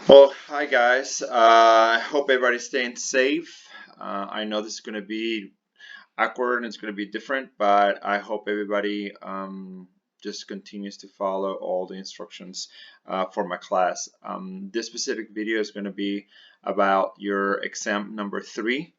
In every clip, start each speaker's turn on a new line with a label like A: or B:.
A: Well, hi guys. I hope everybody's staying safe. I know this is going to be awkward and it's going to be different, but I hope everybody just continues to follow all the instructions for my class. This specific video is going to be about your exam number 3.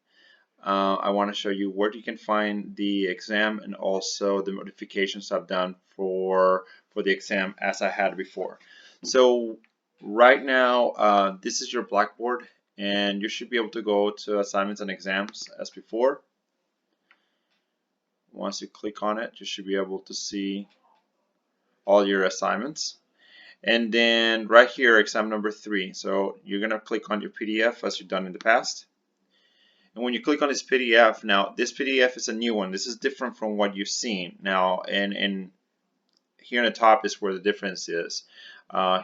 A: I want to show you where you can find the exam and also the modifications I've done for the exam as I had before. So right now, this is your Blackboard, and you should be able to go to assignments and exams as before. Once you click on it, you should be able to see all your assignments. And then right here, exam number 3. So you're going to click on your PDF as you've done in the past. And when you click on this PDF, now this PDF is a new one. This is different from what you've seen. Now, and here on the top is where the difference is.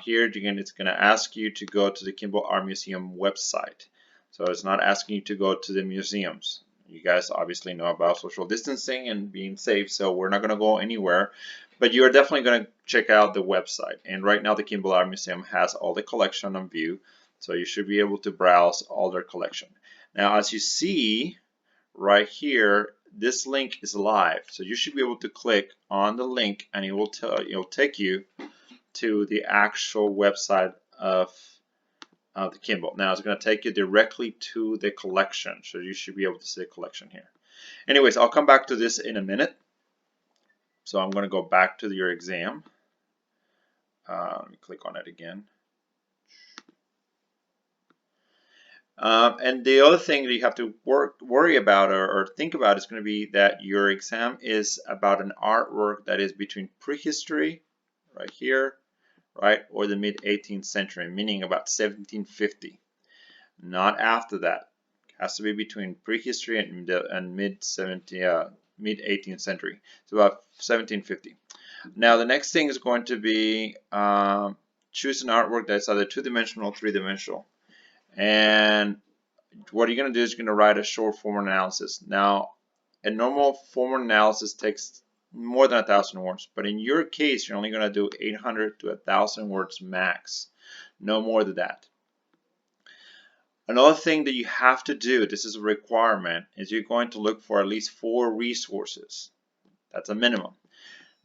A: Here again, it's going to ask you to go to the Kimball Art Museum website. So it's not asking you to go to the museums. You guys obviously know about social distancing and being safe, so we're not going to go anywhere. But you're definitely going to check out the website. And right now, the Kimball Art Museum has all the collection on view, so you should be able to browse all their collection. Now, as you see right here, this link is live, so you should be able to click on the link, and it'll take you to the actual website of the Kimball. Now, it's going to take you directly to the collection, so you should be able to see the collection here. Anyways, I'll come back to this in a minute. So I'm going to go back to your exam. Let me click on it again. And the other thing that you have to worry about or think about is going to be that your exam is about an artwork that is between prehistory, right here, right, or the mid-18th century, meaning about 1750. Not after that. It has to be between prehistory and mid-18th century. So about 1750. Now the next thing is going to be choose an artwork that's either two-dimensional or three-dimensional. And what you're going to do is you're going to write a short form analysis. Now, a normal form analysis takes more than 1,000 words, but in your case, you're only going to do 800 to 1,000 words max, no more than that. Another thing that you have to do, this is a requirement, is you're going to look for at least 4 resources. That's a minimum.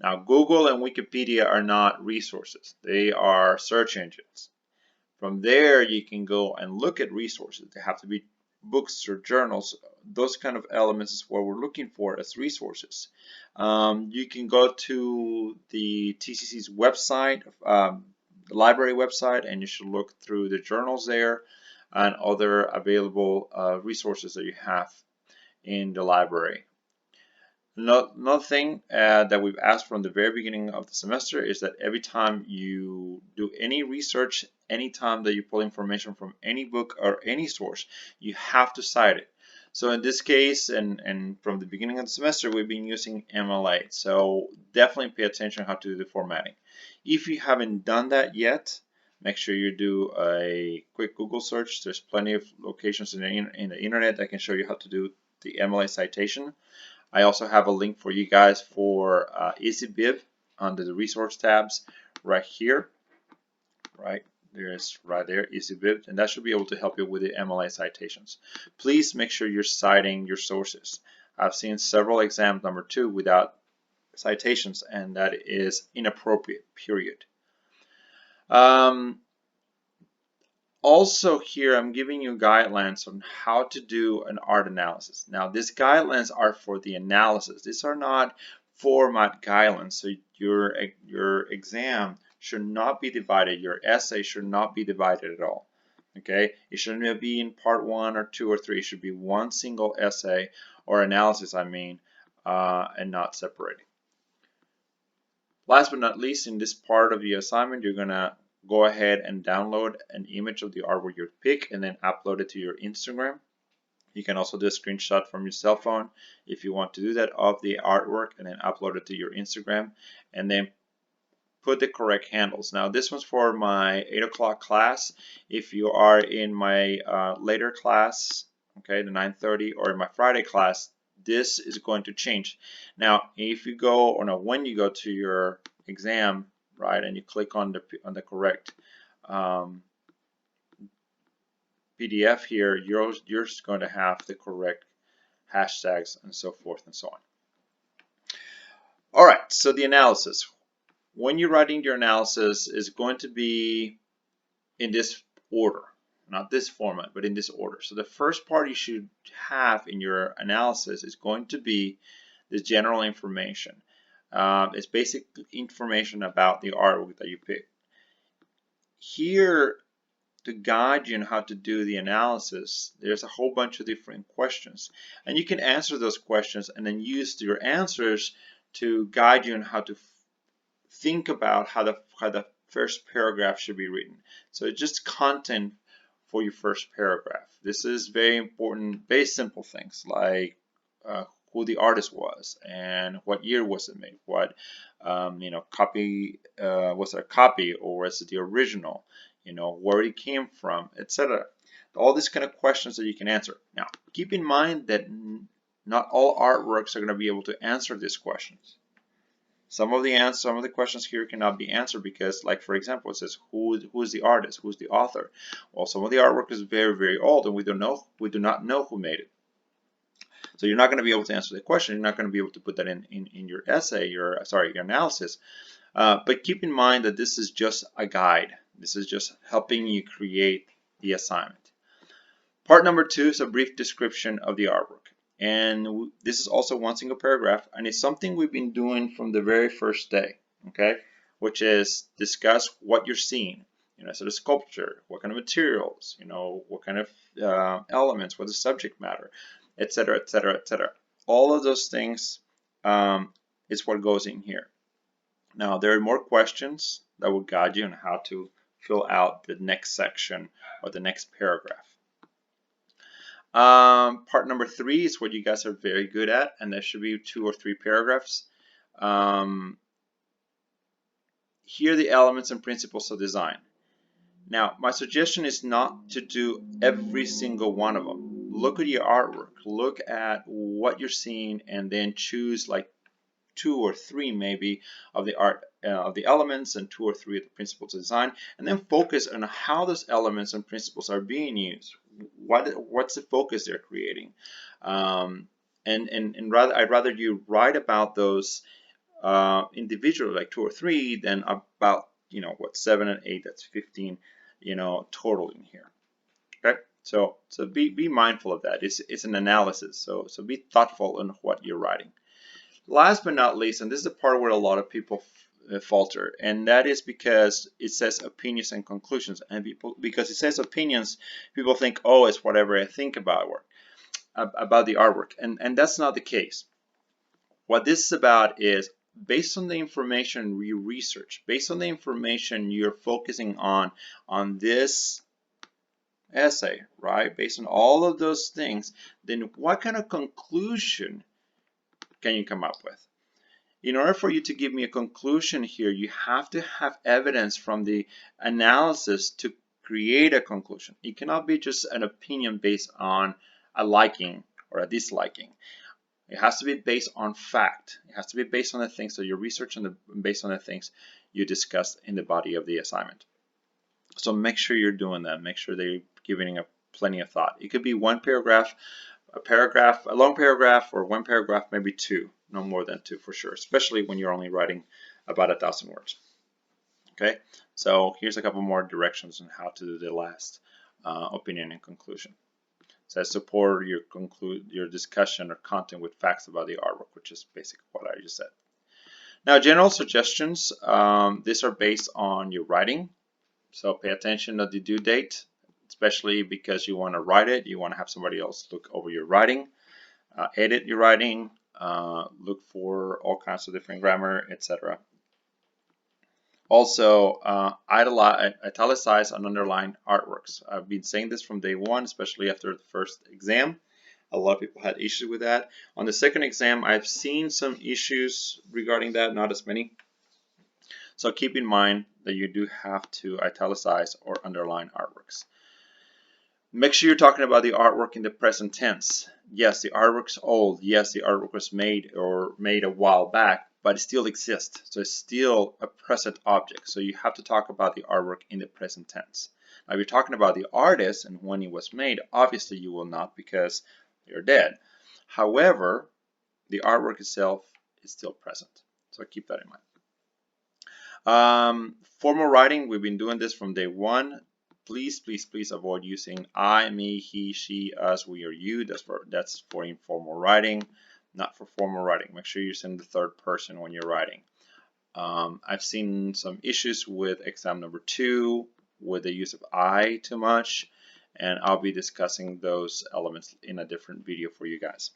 A: Now, Google and Wikipedia are not resources. They are search engines. From there, you can go and look at resources. They have to be books or journals. Those kind of elements is what we're looking for as resources. You can go to the TCC's website, the library website, and you should look through the journals there and other available resources that you have in the library. Another thing that we've asked from the very beginning of the semester is that every time you do any research, anytime that you pull information from any book or any source, you have to cite it. So in this case, and from the beginning of the semester, we've been using MLA. So definitely pay attention how to do the formatting. If you haven't done that yet, make sure you do a quick Google search. There's plenty of locations in the internet that can show you how to do the MLA citation. I also have a link for you guys for EasyBib under the resource tabs right here. Right there's right there EasyBib, and that should be able to help you with the MLA citations. Please make sure you're citing your sources. I've seen several exams number 2 without citations, and that is inappropriate, period. Also here, I'm giving you guidelines on how to do an art analysis. Now, these guidelines are for the analysis. These are not format guidelines. So your exam should not be divided. Your essay should not be divided at all. Okay, it shouldn't be in part 1 or 2 or 3. It should be one single essay or analysis, I mean, and not separating. Last but not least, in this part of the assignment, you're gonna go ahead and download an image of the artwork you pick and then upload it to your Instagram. You can also do a screenshot from your cell phone if you want to do that of the artwork and then upload it to your Instagram and then put the correct handles. Now this one's for my 8 o'clock class. If you are in my later class, okay, the 9:30, or in my Friday class, this is going to change. Now if you go, or no, when you go to your exam, right, and you click on the correct PDF here, you're just going to have the correct hashtags and so forth and so on. All right, so the analysis. When you're writing your analysis is going to be in this order, not this format, but in this order. So the first part you should have in your analysis is going to be the general information. It's basic information about the artwork that you pick. Here, to guide you on how to do the analysis, there's a whole bunch of different questions. And you can answer those questions and then use your answers to guide you on how to think about how the first paragraph should be written. So it's just content for your first paragraph. This is very important, very simple things like who the artist was and what year was it made, what copy was it a copy or was it the original, where it came from, etc. All these kind of questions that you can answer. Now, keep in mind that not all artworks are going to be able to answer these questions. Some of the questions here cannot be answered because, like for example, it says who is the artist, who's the author. Well, some of the artwork is very, very old, and we do not know who made it. So you're not going to be able to answer the question. You're not going to be able to put that in your essay, your analysis. But keep in mind that this is just a guide. This is just helping you create the assignment. Part number 2 is a brief description of the artwork. And this is also one single paragraph, and it's something we've been doing from the very first day, okay? Which is discuss what you're seeing. So the sculpture, what kind of materials, what kind of elements, what the subject matter, etc., etc., etc. All of those things is what goes in here. Now, there are more questions that will guide you on how to fill out the next section or the next paragraph. Part number 3 is what you guys are very good at, and there should be 2 or 3 paragraphs. Here are the elements and principles of design. Now, my suggestion is not to do every single one of them. Look at your artwork, look at what you're seeing, and then choose like 2 or 3 maybe of the elements and 2 or 3 of the principles of design, and then focus on how those elements and principles are being used. What's the focus they're creating? I'd rather you write about those individually, like 2 or 3, than about 7 and 8. That's 15, total in here. Okay, so be mindful of that. It's an analysis, so be thoughtful in what you're writing. Last but not least, and this is the part where a lot of people falter, and that is because it says opinions and conclusions, and because it says opinions, people think, oh, it's whatever I think about the artwork, and that's not the case. What this is about is based on the information you research, based on the information you're focusing on this essay, right? Based on all of those things, then what kind of conclusion can you come up with? In order for you to give me a conclusion here, you have to have evidence from the analysis to create a conclusion. It cannot be just an opinion based on a liking or a disliking. It has to be based on fact. It has to be based on the things that you research and based on the things you discussed in the body of the assignment. So make sure you're doing that. Make sure that you're giving it plenty of thought. It could be one paragraph, a long paragraph, or one paragraph, maybe 2, no more than 2 for sure, especially when you're only writing about 1,000 words. Okay, so here's a couple more directions on how to do the last opinion and conclusion. It says support your discussion or content with facts about the artwork, which is basically what I just said. Now, general suggestions, these are based on your writing, so pay attention to the due date, especially because you want to write it, you want to have somebody else look over your writing, edit your writing, look for all kinds of different grammar, etc. Also, italicize and underline artworks. I've been saying this from day 1, especially after the first exam. A lot of people had issues with that. On the second exam, I've seen some issues regarding that, not as many. So keep in mind that you do have to italicize or underline artworks. Make sure you're talking about the artwork in the present tense. Yes, the artwork's old. Yes, the artwork was made a while back, but it still exists. So it's still a present object. So you have to talk about the artwork in the present tense. Now, if you're talking about the artist and when it was made, obviously you will not because they're dead. However, the artwork itself is still present. So keep that in mind. Formal writing, we've been doing this from day one. Please, please, please avoid using I, me, he, she, us, we, or you. That's for informal writing, not for formal writing. Make sure you're using the third person when you're writing. I've seen some issues with exam number 2 with the use of I too much, and I'll be discussing those elements in a different video for you guys.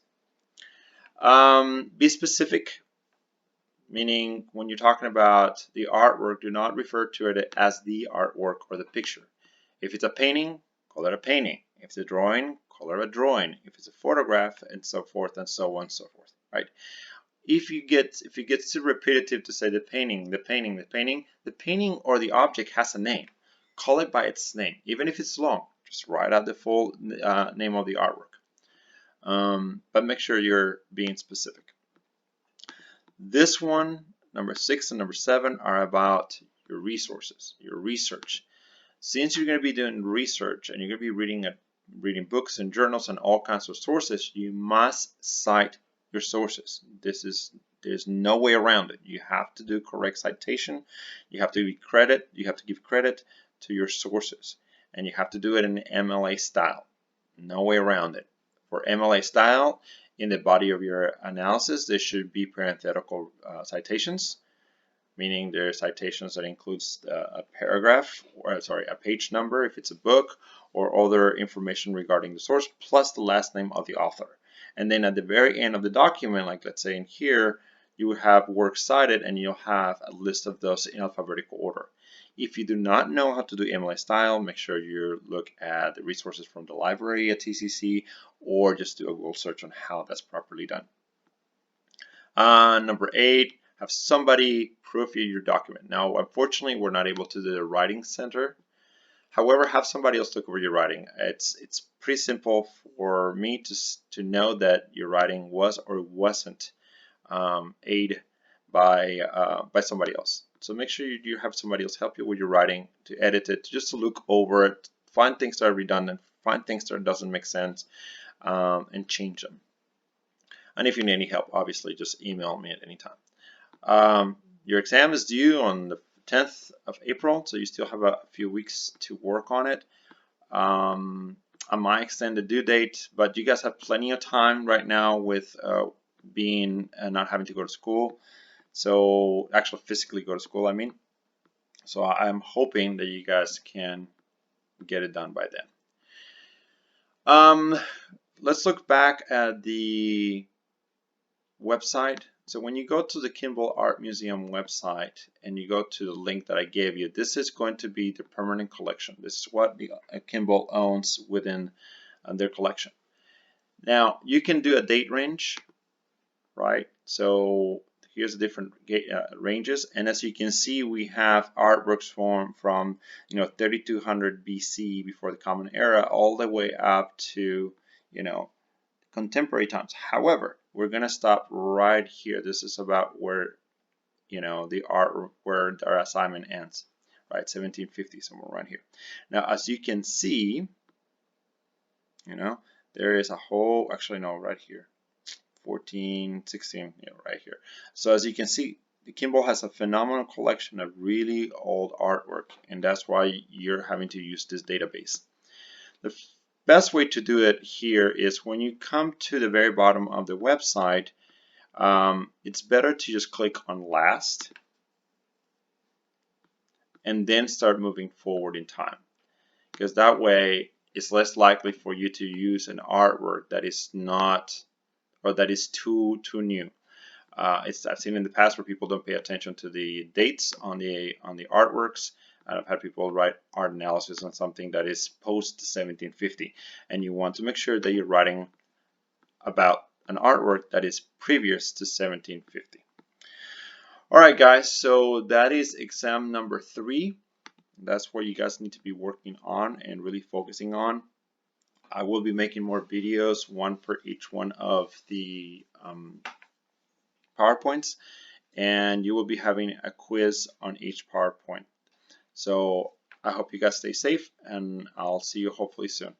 A: Be specific, meaning when you're talking about the artwork, do not refer to it as the artwork or the picture. If it's a painting, call it a painting. If it's a drawing, call it a drawing. If it's a photograph, and so forth and so on and so forth, right? If it gets too repetitive to say the painting or the object has a name, call it by its name, even if it's long. Just write out the full name of the artwork. But make sure you're being specific. This one, number 6 and number 7, are about your resources, your research. Since you're going to be doing research and you're going to be reading books and journals and all kinds of sources, you must cite your sources. There's no way around it. You have to do correct citation. You have to give credit to your sources, and you have to do it in MLA style. No way around it. For MLA style, in the body of your analysis, there should be parenthetical citations, meaning there are citations that includes a paragraph, or a page number if it's a book, or other information regarding the source, plus the last name of the author. And then at the very end of the document, like let's say in here, you would have works cited, and you'll have a list of those in alphabetical order. If you do not know how to do MLA style, make sure you look at the resources from the library at TCC, or just do a Google search on how that's properly done. Number 8, have somebody proofread your document. Now, unfortunately, we're not able to do the writing center. However, have somebody else look over your writing. It's pretty simple for me to know that your writing was or wasn't aided by somebody else. So make sure you have somebody else help you with your writing, to edit it, just to look over it, find things that are redundant, find things that doesn't make sense, and change them. And if you need any help, obviously just email me at any time. Your exam is due on the 10th of April, so you still have a few weeks to work on it. I might extend the due date, but you guys have plenty of time right now with being not having to go to school. So actually physically go to school, I mean. So I'm hoping that you guys can get it done by then. Let's look back at the website. So when you go to the Kimball Art Museum website and you go to the link that I gave you, this is going to be the permanent collection. This is what the Kimball owns within their collection. Now you can do a date range, right? So here's the different ranges, and as you can see, we have artworks from 3200 BC, before the Common Era, all the way up to contemporary times. However, we're gonna stop right here. This is about where where our assignment ends, right? 1750, somewhere around here. Now, as you can see, there is a whole, actually no, right here, 14, 16, right here. So as you can see, the Kimball has a phenomenal collection of really old artwork, and that's why you're having to use this database. The best way to do it here is when you come to the very bottom of the website, it's better to just click on last and then start moving forward in time, because that way it's less likely for you to use an artwork that is not, or that is too new. I've seen in the past where people don't pay attention to the dates on the artworks. I've had people write art analysis on something that is post 1750, and you want to make sure that you're writing about an artwork that is previous to 1750. Alright guys, so that is exam number 3. That's what you guys need to be working on and really focusing on. I will be making more videos, one per each one of the PowerPoints, and you will be having a quiz on each PowerPoint. So I hope you guys stay safe, and I'll see you hopefully soon.